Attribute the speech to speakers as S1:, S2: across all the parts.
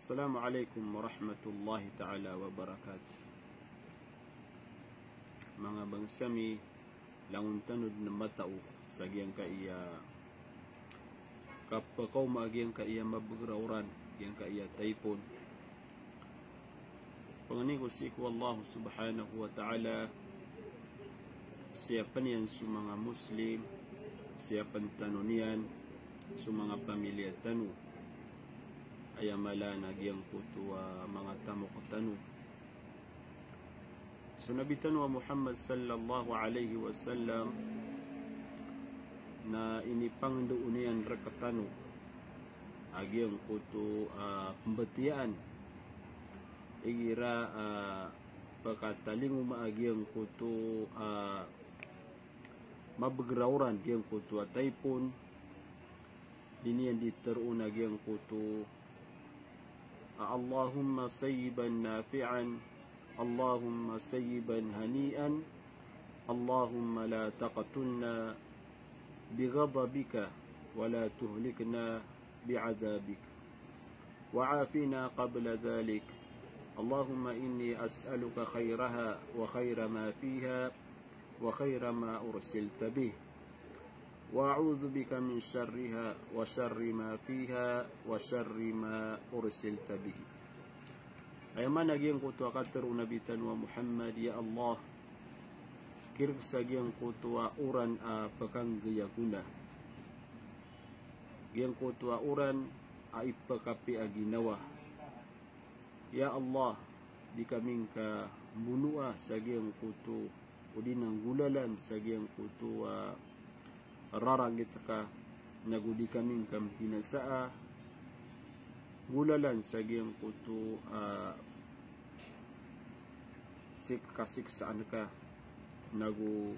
S1: Assalamualaikum warahmatullahi ta'ala wabarakatuh. Mga bangsami, langon tanod na matao sa giyang kaiya kapakaw maagiyang kaiya mabagrawran, giyang kaiya taipon. Pangani ko si Allah subhanahu wa ta'ala, siyapan yan sa mga Muslim, siyapan tanunian sa mga pamilya tanu, ayamala nagyang kutua mga tamok tanu. So Nabi Tanwa Muhammad sallallahu alaihi wasallam na inipang doonian rakatanu agyang kutu pembetian igira pagkataling maagyang kutu mabagrawran gyang kutu taipon dinian diteruna gyang kutu Allahumma sayyiban nafi'an Allahumma sayyiban hani'an Allahumma la taqtulna bighadabika wa la tuhlikna bi'adabik wa'afina qabla dhalik Allahumma inni as'aluka khairaha wa khaira ma fiha wa khaira ma ursilta bih wa a'udhu bika min syarriha wa syarri ma fiha wa syarri ma ursilta bih. Ayaman nagyang kutua kateru Nabi Tanwa Muhammad, ya Allah, kirsa gyang kutua uran pakang gayaguna. Gyang kutua uran ipakapi aginawa. Ya Allah, di kaming ka munua sa gyang kutu udi nang gulalan sa gyang kutua raragit ka nagudi kaming kam pinasaa gulalan sa gyang kutu kasiksaan ka nagu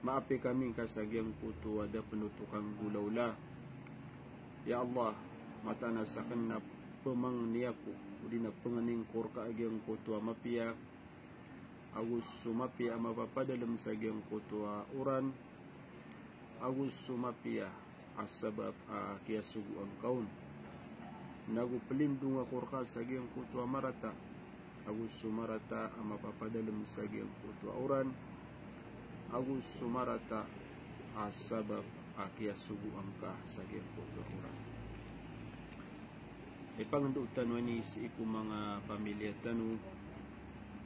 S1: maapi kaming ka sa gyang kutu ada penutukang gulawla. Ya Allah, mata nasakan na pemang niyaku udi na penganing kurka agyang kutu mapia agus sumapia mapapadalam sa gyang kutu uran agus sumapia asabab kiasugu ang kaun nagu pelindung kurka sa gyang kutu marata agus sumarata mapapadalam sa gyang kutu uran agus sumarata asabab kiasugu ang ka sa gyang kutu uran. Ipangandutan wani si iku mga pamilya tanu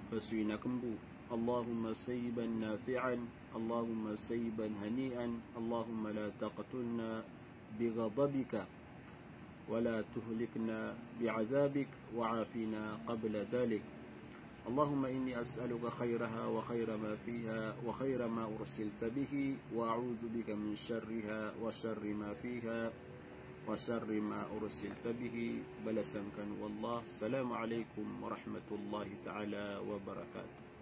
S1: pasuina kembu Allahumma sayyiban nafi'an Allahumma sayyiban hani'an Allahumma la taqtulna bighadabika ولا تهلكنا بعذابك وعافنا قبل ذلك اللهم إني أسألك خيرها وخير ما فيها وخير ما أرسلت به وأعوذ بك من شرها وشر ما فيها وشر ما أرسلت به بلسا كان والله السلام عليكم ورحمة الله تعالى وبركاته.